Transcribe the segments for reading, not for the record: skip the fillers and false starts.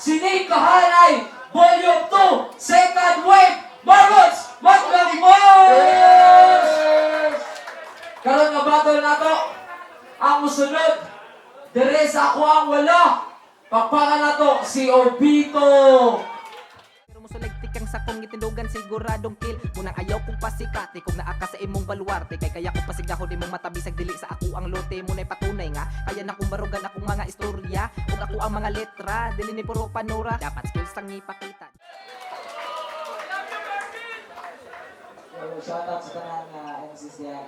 Sinig Kahanay, Volume 2, Second Wave, Margots, Maglangmos! Karon nga battle na to, ang musunod, dire sa ako ang wala, pagpaka na to, si Obito! Musuligtik ang sakong itindugan siguradong kill munang ayaw kong pasikati kung naaka sa imong baluarte kay kaya kong pasigahon imong matabisag dili sa ako ang lote muna'y patunay nga kaya na kong barugan akong mga istorya kung ako ang mga letra dili ni puro panura dapat skills ang ipakita. Shoutout sa tanan nga MCs diyan.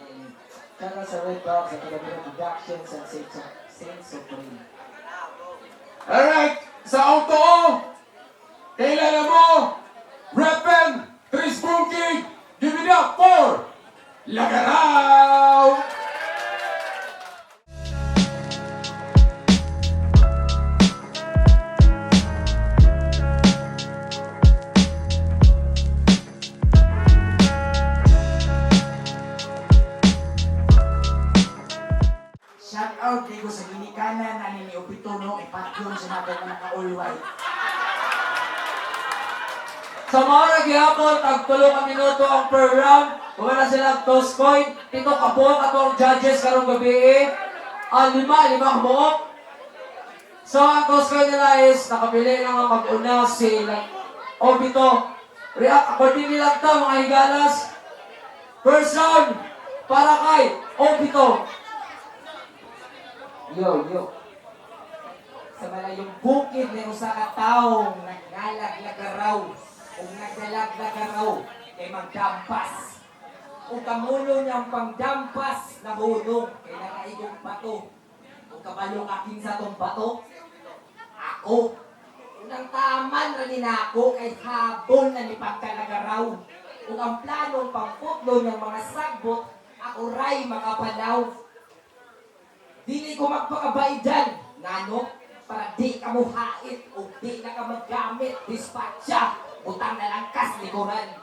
Shoutout sa Red Dogs, sa Tagabilo Productions, and Saints of Marine. Alright, sa auto, kailan mo, Repen, Tris Bunking, give it up for Lagaraw! Shout out kay ko sa ginikanan na ni Obito no ipatyon sa natin na naka-all-white. Sa mga nagyapon, tag-tulo ka minuto ang per round. Kung wala silang toss coin, 7 kabuok atong judges karong gabi. 5 kabuok. So, ang toss coin nila is, nakapili lang ang mag-una si Obito. React according nilang to, mga higalas. First round, para kay Obito. Yo. Sa malayong bukid may usa ka taong naglalag-lagaraw kung naglalag-lagaraw kay magdampas. Kung kamulo niyang pangdampas na hulog kay nakaigong bato. Kung kabalong aking sa tong bato, ako. Unang taman rin na ako kay habol na ni pagkalagaraw. Kung ang planong pangputlo ng mga sagbot, ako ray makapalaw. Dili ko magpakabay dyan, nano, para di ka muhait o di na ka maggamit, dispatcha, utang na lang kas likuran.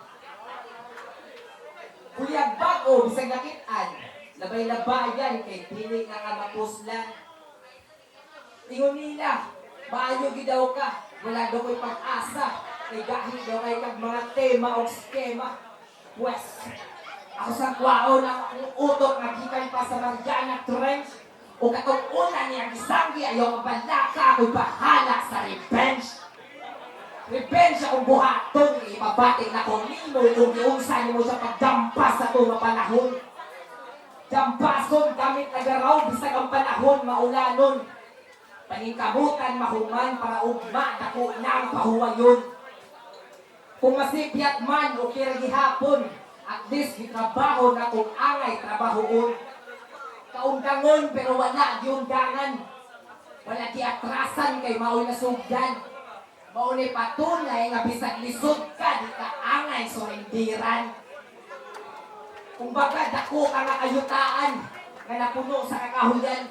Kuyag bago, bisag nakitaan, labay-labayan kay dili na ka mapuslan. Tingon nila, maayo gidaw ka, wala daw ko'y pag-asa, kay gahi daw kay kag mga tema o skema. Pwes, ako sa kwaon ang akong utok nagikan pa sa Mariana Trench, o katong una niya gisanggi ayaw mabalaka ako'y bahala sa revenge. Revenge akong buhaton, ibabating na kong nimo kung giunsa mo sa pagdampas sa itong panahon. Dampason gamit nagaraw bisag ang panahon maulanon. Paningkamutan mahuman para ugma dako na ang pahuwayon. Kung masipyat man o kiragihapon, at least gitrabaho na kung angay trabahoon. Kaundangon pero wala giundangan. Wala giatrasan kay mao'y nasugdan. Mao'y patunay nga bisag lisod ka di ka angay surindiran. Kung baga dako ka nga ayutaan nga napuno sa kakahuyan.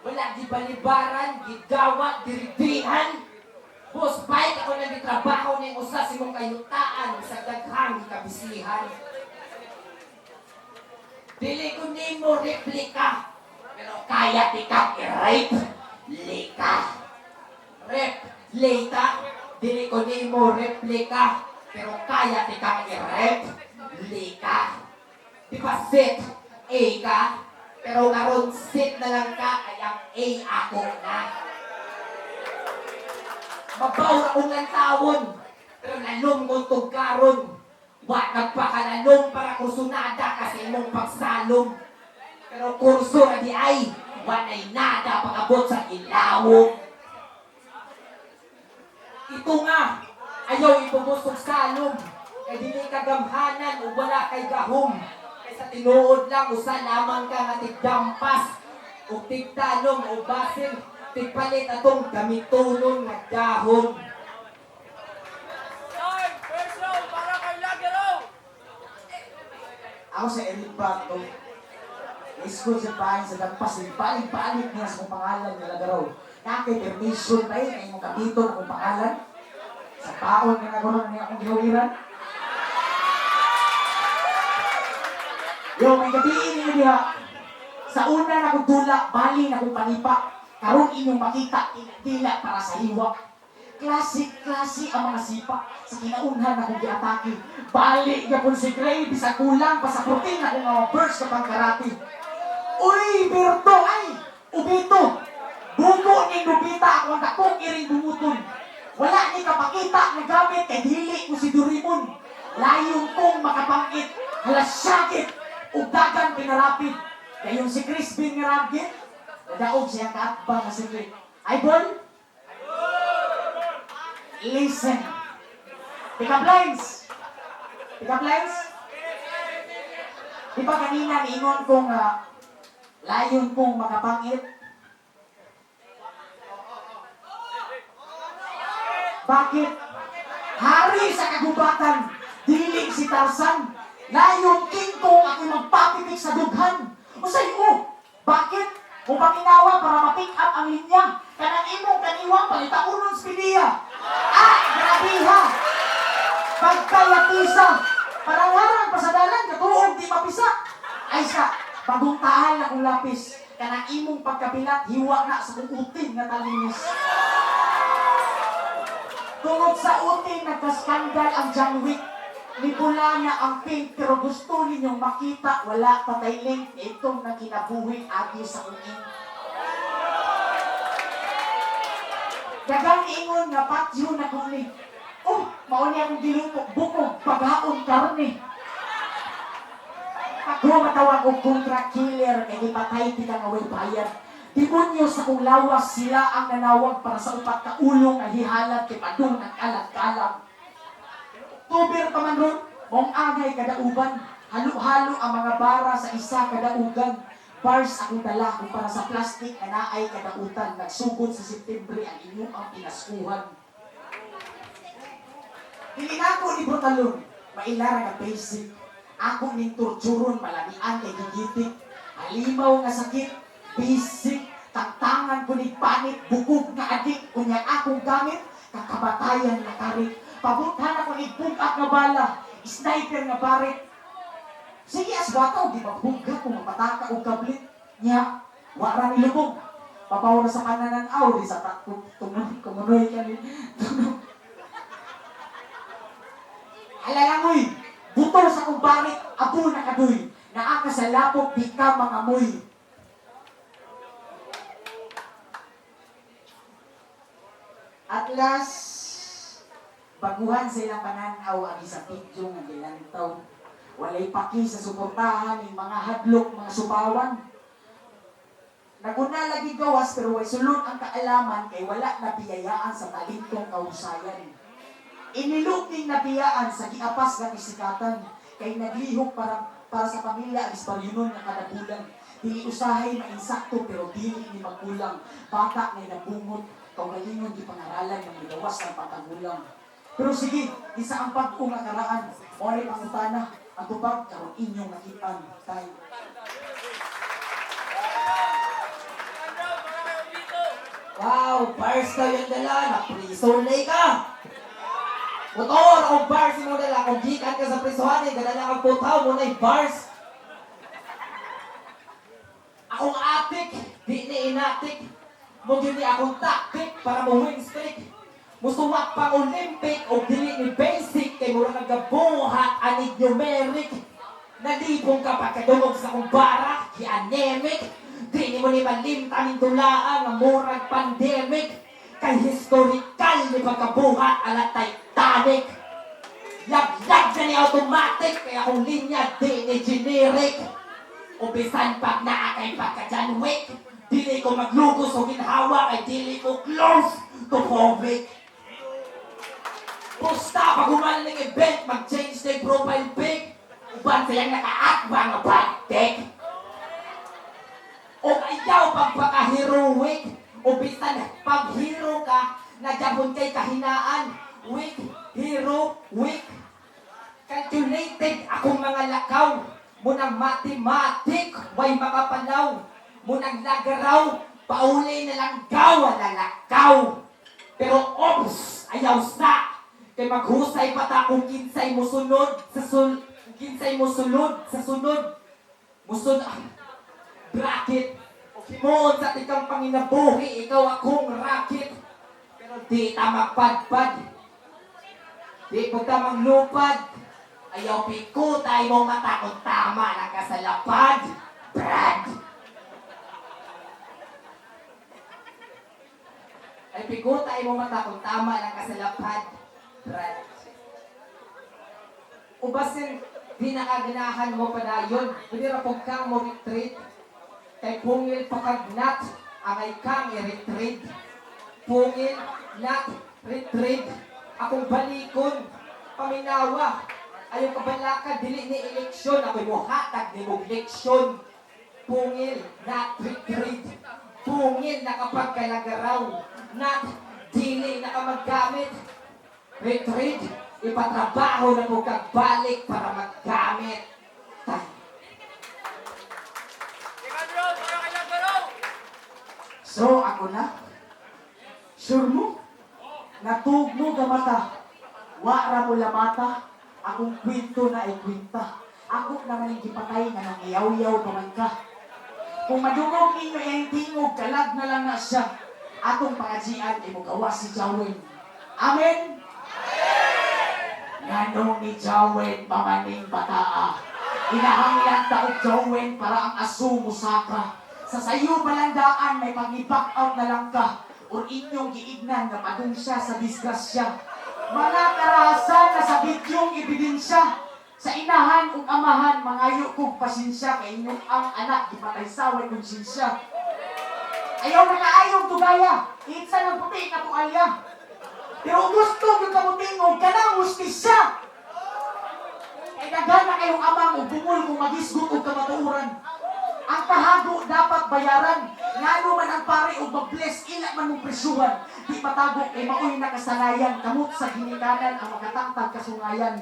Wala gibalibaran, gidawat, diridihan. Boss bike ako na gitrabaho ning usa sa imong kayutaan sa daghang kabisihan. Dili ko nimo replika, pero kaya tikang i-rape, lika. Rep, lika, dili ko nimo replika, pero kaya tikang i-rape, lika. Di ba sit, A ka, pero karon sit na lang ka, kaya A ako na. Mabaw akong lantawon, pero lalong kong tugkaron. Wa nagpakalalong para kursunada kasi imong pagsalom. Pero kurso na di ay, wanay nada pag-abot sa ilawong. Ito nga, ayaw ipubusog salom. Kay dili kagamhanan o wala kay gahom. Kay sa tinuod lang, usa lamang ka nga tigdampas. O tigtalong o basin, tigpalit atong gamitunon nga dahon. Ako sa Elite Pato, school sa bahay sa Dampas, balik-balik niya sa kong pangalan nila garaw. Nakay permission tayo na yung kapito na kong pangalan. Sa taon na nagkaroon niya akong ginawiran. Yung may gabiin niyo diha, sa una na kong dula, bali na kong panipa, karon inyong makita, dila para sa hiwa. Klase ang mga sipa sa kinaunhan akong giatake. Balik yapon si Gray, bisag kulang pa sa protein akong mga burst sa pangkarate. Uy, Berto, ay! Ubito! Buko ni Nobita ako ang dakong iring bumuton. Wala ni kapakita na gamit kay dili ko si Doraemon. Layon kong makapangit, halasyakit, ug dagan pinarapid. Kayong si Crispin nga ragit, nadaog siyang kaatbang nga secret. Idol? Listen. Pick up lines. Pick up lines. Di ba kanina niingon kong layon kong makapangit? Bakit? Hari sa kagubatan, dili si Tarzan. Layon king kong ako magpapipik sa dughan. O sa'yo, bakit? Kung panginawa para ma-pick up ang linya, kanang imong kaniwang palitaonon speediya. Grabe ha! Pagkayatisa, parang pa sa dalan, katuog di mapisa. Ay sa, bagong tahal na kong lapis, kanang imong pagkapilat, hiwa na sa kong uting na talinis. Tungod sa uting, nagkaskandal ang John Wick. Nipula na ang pink, pero gusto ninyong makita, wala patay link. Itong nakinabuhi agi sa uning. Dagang ingon nga patyo na kuni. Oh, mauni akong dilupok, bukog, paghaon karne. Ako matawag og contract killer, kay ipatay ti ka nga way bayad. Demonyo sa kong lawas, sila ang nanawag para sa upat ka ulong na hihalad kay padung ng kalat-kalam. Tuber pa man ron, mong agay kadauban, halo-halo ang mga bara sa isa kadaugan. Bars akong dala kung para sa plastic na naay kadautan. Nagsugod sa Septembre ang inyong ang pinaskuhan. Dili na ako ni Brutalon, mailara nga basic. Ako ning torturon, malamian kay gigitik. Halimaw nga sakit, basic. Tangtangan ko ni panit, bukog nga adik. Kunya akong gamit, kakabatayan na karit. Pabuthan ako ni bugak nga bala, sniper nga barit. Sige, aswataw, di ba buga kung mapataka o kablit. Nya, wala ni lubog. Papaw na sa kanananaw, di sa tumunoy ka ni. Halalangoy, butol sa kong barit, abo na kadoy. Naaka sa lapok, di ka mangamoy. At last, baguhan silang pananaw ang isang video nga gilantaw. Walay paki sa suportahan ng mga hadlok, mga subawan. Naguna lagi gawas pero way sulod ang kaalaman kay wala nabiyayaan sa talentong kahusayan. Inilog ning nabiyaan sa giapas nga isikatan kay naglihok para sa pamilya ang ispalyunon nga kada bulan. Dili usahay mainsakto pero dili ni magkulang. Bata ngay nabungot, kaugalingon di pangaralan ng migawas ng pagkagulang. Pero sige, isa ang pag-o nga karaan. Oray pangutana, ang tubag karon inyong nakitaan tayo. Wow, bars ka yung dala, na-prisolay ka! Motor, o bars mo dala, kung gikan ka sa prisuhan, gadala kang putaw mo na yung bars. Akong atik, di ni inatik. Mo yun ni akong taktik para mo win streak. Musuwak pang Olympic o dili ni basic kay mura nagabuhat anig numeric. Nalibong ka pagkadungog sa kumbara, ki-anemic. Di ni mo ni malimta ng dulaan ng murag pandemic. Kay historical ni pagkabuhat ala Titanic. Lab-lab na ni automatic, kaya akong linya di ni generic. Ubisan pag naakay pagka-John Wick. Dili ko maglugos o ginhawa, kay dili ko close to phobic. Pusta, pag humalang ng event, mag-change na yung profile pic. Uban silang naka-akba nga pag-tek. O ayaw pagpaka-heroic. O bisan, pag hero ka, nagyabon kay kahinaan. Weak, hero, weak. Calculated akong mga lakaw. Munang mathematic, way makapanaw. Munang lagaraw, pauli na lang gaw, lalakaw. Pero ops, ayaw sa. Kay maghusay pata kung kinsay mo sunod sa kinsay mo sulod sa sunod. Musunod, bracket. O himuon sa tikang panginabuhi, ikaw akong racket. Pero Di tamang padpad. Di po tamang lupad. Ayaw piko tayo mong mata kung tama lang ka sa lapad. Brad! Ay piko tayo mong mata kung tama lang ka sa lapad. Brad. Ubasin, di nakaganahan mo pa na yun. Hindi rapog kang mo retreat. Kay pungil pakagnat, angay kang i-retreat. Pungil, nat, retreat. Akong balikon, paminawa. Ayaw kabalaka, dili ni eleksyon. Ako'y muhatag ni mong leksyon. Pungil, nat, retreat. Pungil, nakapagkalagaraw. Nat, dili nakamagamit. Retreat, ipatrabaho na po kagbalik para maggamit. So, ako na. Sure mo? Natugmo ka mata. Wara mo lamata. Akong kwento na ay kwenta. Ako naman yung gipatay nga nang iyaw-iyaw naman ka. Kung madungog ninyo yung tingog, kalag na lang na siya. Atong pangajian ay magawa si Jawin. Amen? Nganong ni Jawin pamaning bataa. Inahanglan taog Jawin para ang aso musaka. Sa sayo balandaan may pag-back out na lang ka. O inyong giignan na padung siya sa disgrasya. Mga karahasan na sa bidyong ebidensya. Sa inahan ug amahan, mangayo kong pasensya kay inyong ang anak gipatay saway konsensya. Ayaw na kaayong tugaya, itsa ng puti na tualya. Pero gusto yung kamutingog ka ng hustisya. Ay daghan na kayong amang ug bungol kung magisgot ug kamatuuran. Ang kahago dapat bayaran. Ngano man ang pare o mag-bless, ila man mong presyuhan. Di matago kay maoy na kasanayan. Kamot sa ginikanan ang makatangtag kasungayan.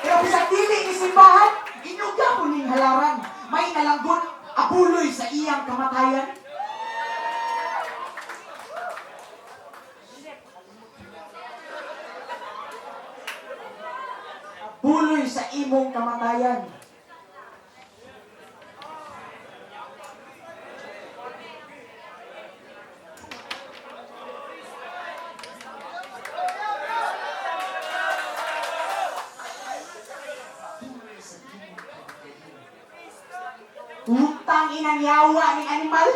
Pero bisag dili ni simbahan, inyuga po ning halaran. May nalanggon, abuloy sa iyang kamatayan. Buloy sa imong kamatayan. Utang inang yawa ni animal.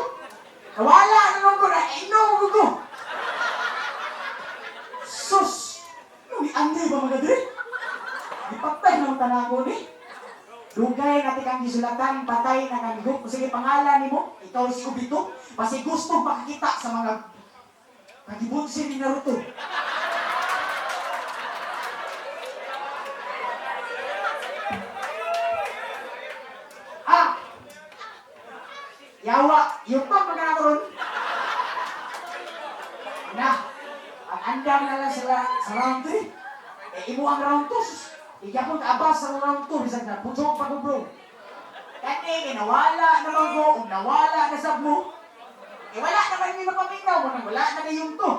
Wala na nung ko na inom ko. Sus! Nung ianday ba mga dre? Ipatay ng tanago ni. Dugay natin kang gisulatan, patay na kanigok. Sige, pangalan ni mo, ikaw si Obito. Kasi gusto makakita sa mga kagibunsin ni Naruto. Ah! Yawa, yung pa magkakaroon. Na, ang andam na lang sa round 3. Imo ang round 2. Iyapon abas sa round 2. Bisag na, putsok pa ko bro. Kani, nawala naman ko. Kung nawala na sab mo. Wala naman yung napaminaw mo. Wala na yung to.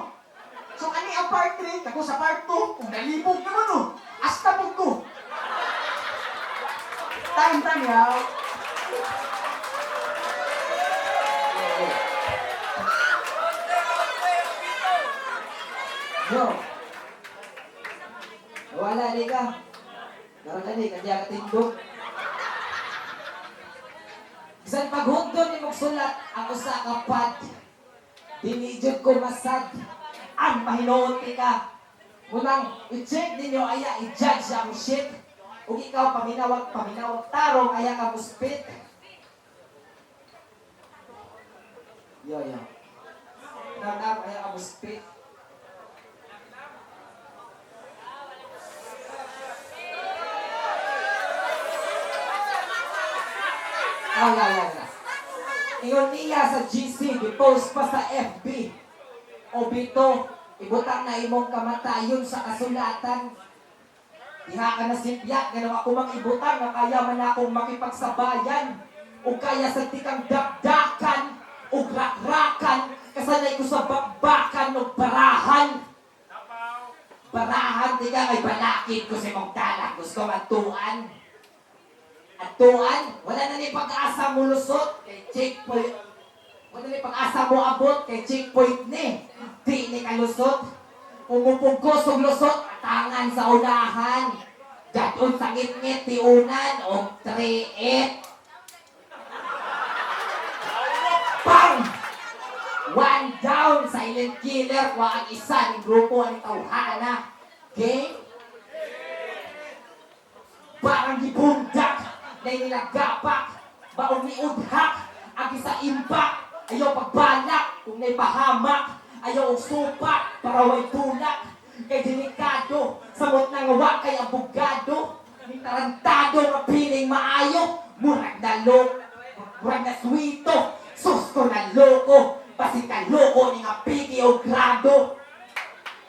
So, ani ang part 3. Ako sa part 2. Kung nalibog naman o. Asta po ko. Time yaw. Yo. Nawala di ka. Naroon di, kanya katindog. Bisan paghugdo ni mong sulat, ang usa ka pad. Dinidjud ko masad. Ang mahinooti ka. Munang i-check ninyo, aya, i-judge ang shit. Kung ikaw paminawag, tarong, aya ka muspit. Yo. Nagam, aya ka muspit. Wala. Ingon niya sa GC, i-post pa sa FB. Obito, ibutang na imong kamatayon sa kasulatan. Diha ka na simpyak, ganun ako mang ibutang na kaya man akong makipagsabayan. O kaya sa tikang dakdakan, o rakrakan, kasanay ko sa bakbakan o barahan. Barahan, di ka kay balakid ko sa imong dalang, gusto matuan. At tuan, wala na ni pag-asa mulusot kay checkpoint. Wala na pag-asa mo abot kay checkpoint ni. Di ni kalusot. Pumupugos og lusot, tangan sa unahan. Jadon sa ngit-ngit tiunan o 3-8. Bang! One down, silent killer. Wa ang isa ng grupo ang tawhana. Game? Parang gibundak na nilagapak. Baong niudhak. Ang isa imbak. Ayaw pagbalak kung may pahamak. Ayaw og supak para way tulak. Kay delikado. Samot na ngawa kay abogado. May tarantado nga piling maayo. Murag na loko. Murag na swito. Susto na loko. Basi ka loko ni nga pigi o grado.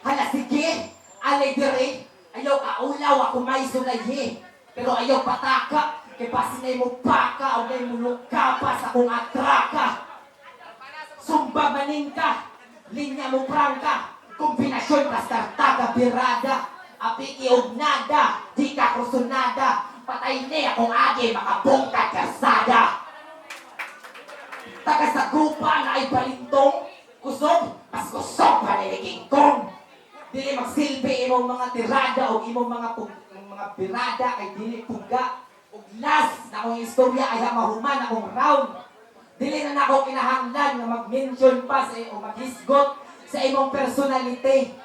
Hala sige. Alay dire. Ayaw ka ulaw ako may sulayi. Pero ayaw pataka. Kay basi na mo baka o na mo luka pa sa kong atraka. Sumba maning ka. Linya mo prangka. Kombinasyon basta taga birada. Apiki og nada. Di ka krusunada. Patay ni akong agi makabongkat kasada. Taga sa grupa na ay balintong. Kusog. Mas kusog paniliging kong. Dili magsilbi imong mga tirada o imong mga birada kay dili puga. Ug last na akong istorya ay mahuman akong round. Dili na ako kinahanglan nga mag-mention pa sa o maghisgot sa imong personality.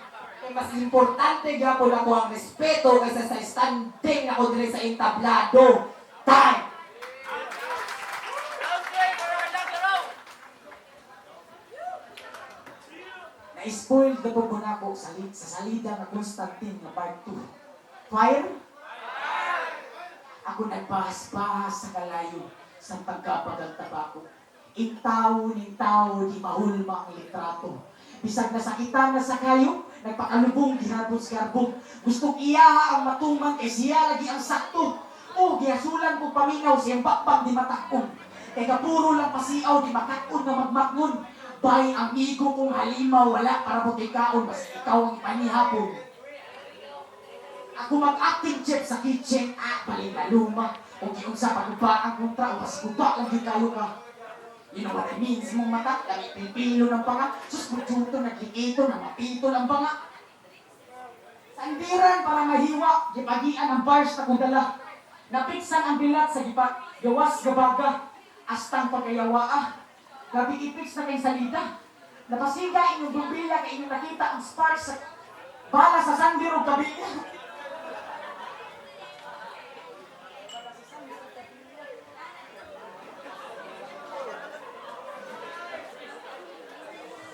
Kay mas importante gyapon ako ang respeto kaysa sa standing ako dili sa entablado. Time! Na-spoiled na po muna ako sa salida na Constantine na part 2. Fire? Ako nagbahas-bahas sa kalayo sa pagkapagal tabako. Intaw, di mahulma ang litrato. Bisag nasakitan na sa kayo, nagpakalubong, ginabot sa garbong. Gustong iyaha ang matuman, kay siya lagi ang sakto. O, giyasulan ko paminaw, siyang bakbang di matakon. Kaya kapuro lang pasiaw, di makakon na magmakngon. Bay ang igo kong halimaw, wala para butikaon, basta ikaw ang ipanihapon. Ako mag-acting chef sa kitchen, paling na luma. O giunsa pagkuba ang kontra, o mas kuba lang di kayo ka. You know what I mean? Sa mong mata, lagi pipilo ng panga. Sus, mutsuto, naglikito, na mapito ng panga. Sandiran para mahiwa, gipagian ang bars na kudala. Napiksan ang bilat sa gipa, gawas gabaga, astang pagkayawaa. Gabi ipix na kay salida. Napasiga inyong bubila kay inyong nakita ang sparks sa bala sa sandiro gabi.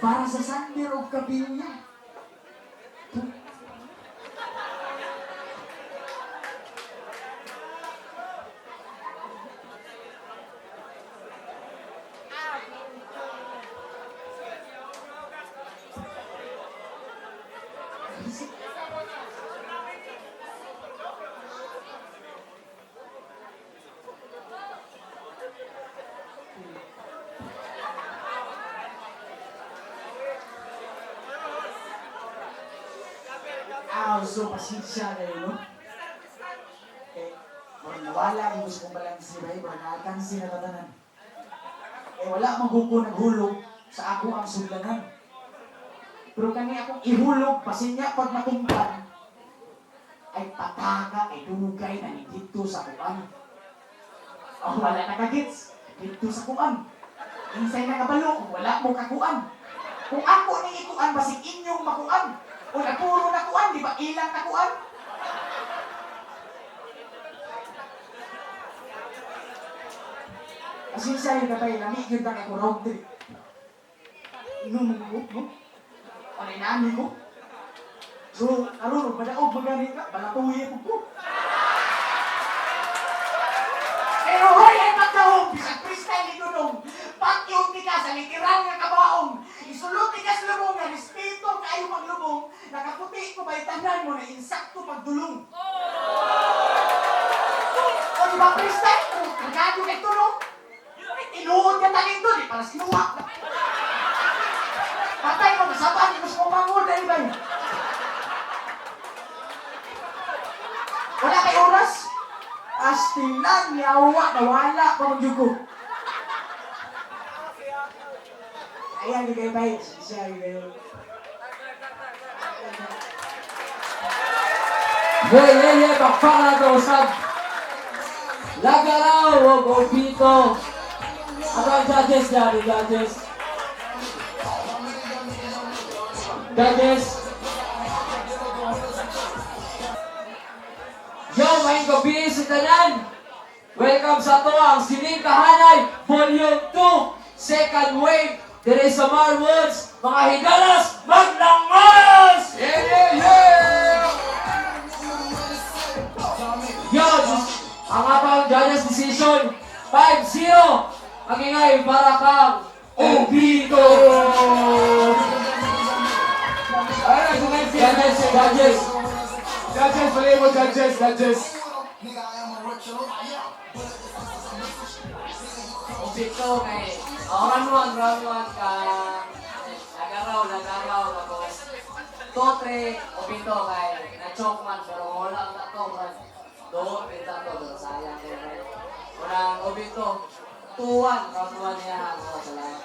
Para sa sandiro gabi niya. So pasensya kayo, no? Wala yung gusto kong balansi, right? Naalkansi na tatanan. Wala magugo naghulog sa ako ang suglanan. Pero kani akong ihulog, pasinya pag matumban, ay pataka, ay dunugay na dito sa kuan. Wala na kagits, dito sa kuan. Insay na kabalo, wala mo kakuan. Kung ako ni ikuan, basig inyong makuan. O puro nakuan, di ba ilang nakuan? Kasi siya yung katay, namigil na ako round trip. Inom mo, no? Palinami ko. So, aruro, madaog magaling ka, balatuhin ko. Pero hoy, ay magkahong, bisag freestyle ito nung. Pakyong di ka sa literal nga kabaong. Isulot di ka sa lubong, nga respeto kayo maglubong. Nakaputi ko ba'y tanan mo na insakto pagdulong. O di ba freestyle? Nagado ka ito no? Tinuod ka talento, di para sinuwak. Patay mo, nasaban, di mas kumangod na iba. Wala kay oras? Astilan, yawa, nawala pa magyugo. Ayan, di kayo bait. Siya, yun. Yeye, bakbak na to, usab. Lagaraw, o Gopito. Ato ang judges dyan, judges. Judges. Yo, may gabi sa tanan. Welcome sa to ang Sining Kahanay, Volume 2, Second Wave. Dire sa Marwoods, mga higalas, maglangos! Yo, ang apang judges decision, 5-0. Magingay para kang Obito. Alright, so next Judges, judges. Judges, balik mo judges, judges. Obito kay round one ka nagaraw tapos 2-3 Obito kay na-choke man pero wala na to man doon pinta to pero sayang kay orang Obito 2-1 round 1 niya ako salamat.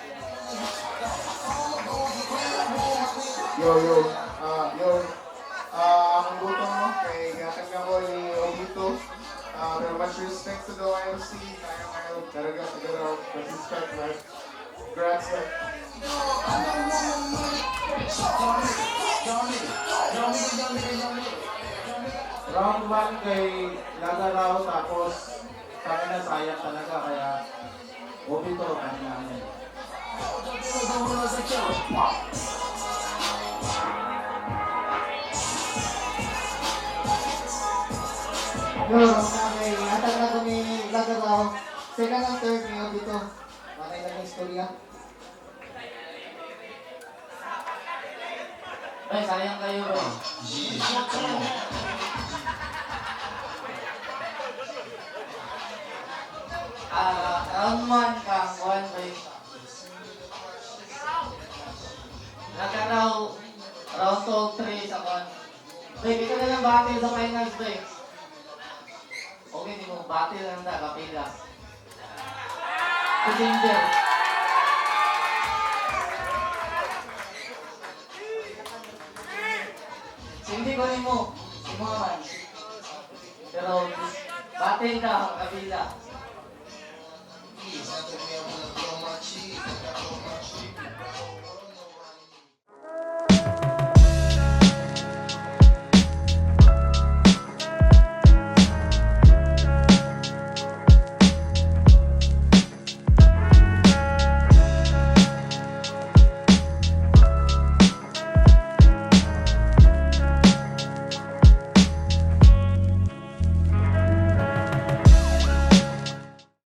Ang gutom mo kay gatag ko ni Obito. Pero much respect to the YLC. Kayo talaga siguro respect like congrats like. Round 1 kay Lagaraw tapos kami na sayang talaga kaya Obito kami namin. Yo, kami, hatag na ko ni Lagaraw. Second and third niyo dito. Manay na ng istorya. Ay sayang kayo bro. Round 1 kang 1 by nagkaraw round 2, 3 sa kon. Break, ito na lang battle sa finals, break. Okay, di mo battle lang na, kapila. Kusinder. Hindi ko ni mo, si mo naman. Pero battle ka, kapila.